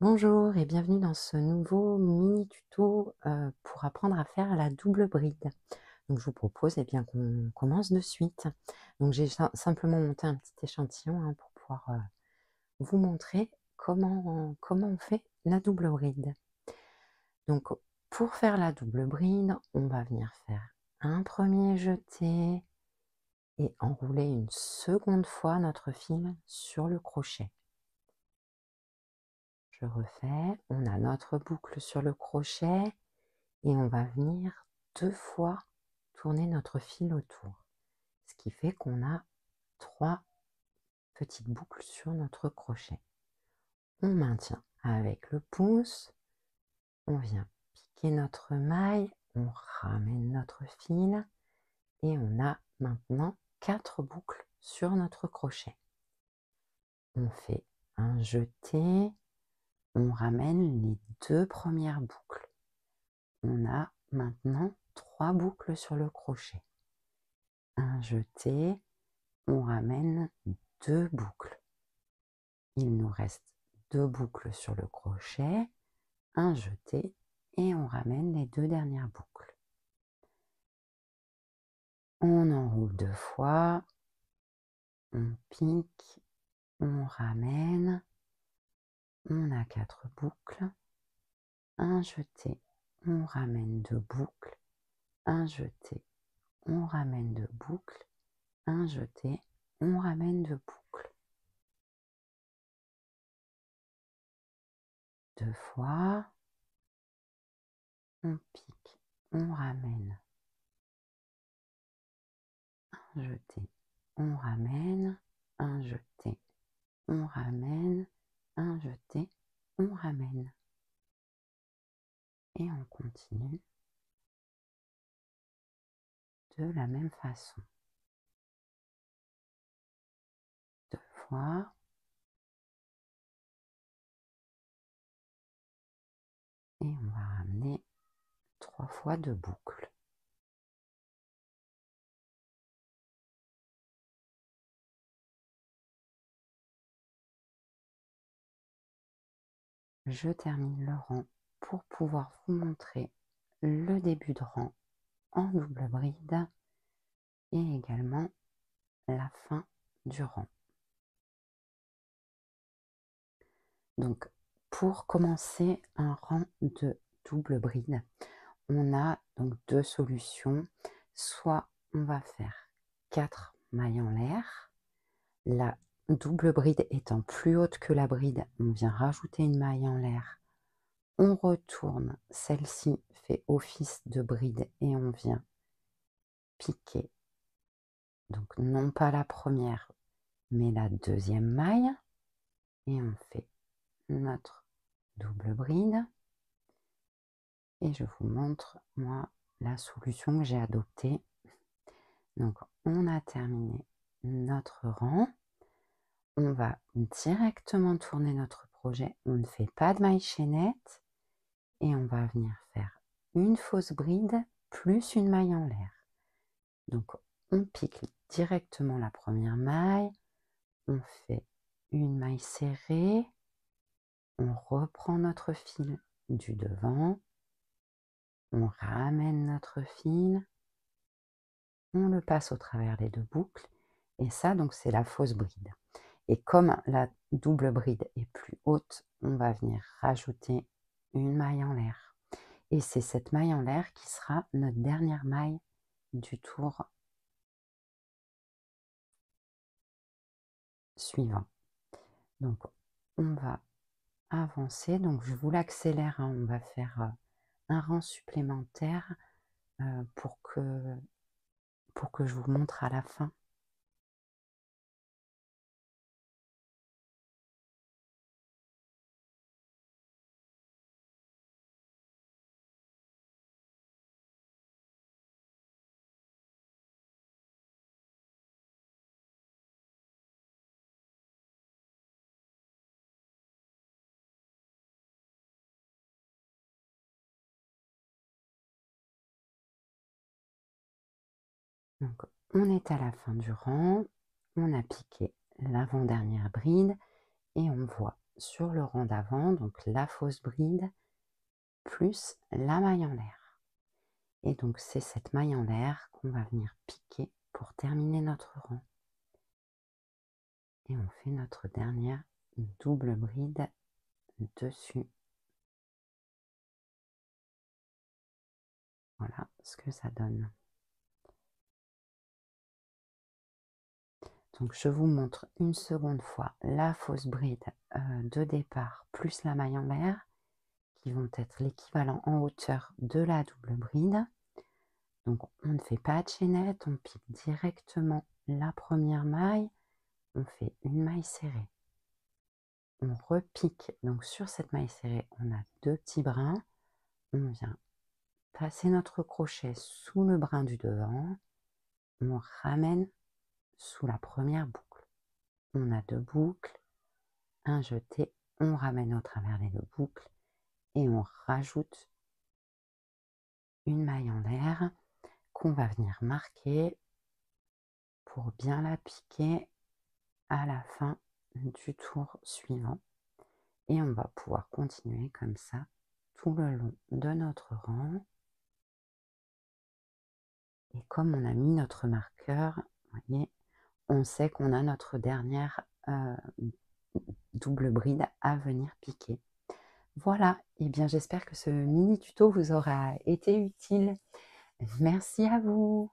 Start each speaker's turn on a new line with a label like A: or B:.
A: Bonjour et bienvenue dans ce nouveau mini tuto pour apprendre à faire la double bride. Donc je vous propose bien qu'on commence de suite. Donc j'ai simplement monté un petit échantillon pour pouvoir vous montrer comment on fait la double bride. Donc pour faire la double bride, on va venir faire un premier jeté et enrouler une seconde fois notre fil sur le crochet. Je refais, on a notre boucle sur le crochet et on va venir 2 fois tourner notre fil autour. Ce qui fait qu'on a 3 petites boucles sur notre crochet. On maintient avec le pouce, on vient piquer notre maille, on ramène notre fil et on a maintenant 4 boucles sur notre crochet. On fait un jeté, on ramène les 2 premières boucles. On a maintenant 3 boucles sur le crochet. Un jeté, on ramène 2 boucles. Il nous reste 2 boucles sur le crochet, un jeté et on ramène les 2 dernières boucles. On enroule 2 fois, on pique, on ramène, on a 4 boucles, un jeté, on ramène 2 boucles, un jeté, on ramène 2 boucles, un jeté, on ramène 2 boucles. 2 fois, on pique, on ramène, un jeté, on ramène, un jeté, on ramène, un jeté, on ramène. Et on continue de la même façon. 2 fois, et on va ramener 3 fois 2 boucles. Je termine le rang pour pouvoir vous montrer le début de rang en double bride et également la fin du rang. Donc pour commencer un rang de double bride, on a donc 2 solutions. Soit on va faire 4 mailles en l'air. La double bride étant plus haute que la bride, on vient rajouter une maille en l'air. On retourne, celle-ci fait office de bride et on vient piquer. Donc non pas la première, mais la deuxième maille. Et on fait notre double bride. Et je vous montre, moi, la solution que j'ai adoptée. Donc on a terminé notre rang. On va directement tourner notre projet. On ne fait pas de maille chaînette. Et on va venir faire une fausse bride plus une maille en l'air. Donc on pique directement la première maille, on fait une maille serrée, on reprend notre fil du devant, on ramène notre fil, on le passe au travers les 2 boucles, et ça donc c'est la fausse bride. Et comme la double bride est plus haute, on va venir rajouter une maille en l'air. Et c'est cette maille en l'air qui sera notre dernière maille du tour suivant. Donc on va avancer, donc je vous l'accélère, on va faire un rang supplémentaire pour que je vous montre à la fin. Donc on est à la fin du rang, on a piqué l'avant-dernière bride et on voit sur le rang d'avant, donc la fausse bride, plus la maille en l'air. Et donc c'est cette maille en l'air qu'on va venir piquer pour terminer notre rang. Et on fait notre dernière double bride dessus. Voilà ce que ça donne. Donc je vous montre une seconde fois la fausse bride de départ plus la maille en l'air qui vont être l'équivalent en hauteur de la double bride. Donc on ne fait pas de chaînette, on pique directement la première maille, on fait une maille serrée. On repique, donc sur cette maille serrée, on a 2 petits brins. On vient passer notre crochet sous le brin du devant, on ramène sous la première boucle. On a 2 boucles, un jeté, on ramène au travers les 2 boucles et on rajoute une maille en l'air qu'on va venir marquer pour bien la piquer à la fin du tour suivant. Et on va pouvoir continuer comme ça tout le long de notre rang. Et comme on a mis notre marqueur, vous voyez, on sait qu'on a notre dernière double bride à venir piquer. Voilà, et bien j'espère que ce mini tuto vous aura été utile. Merci à vous.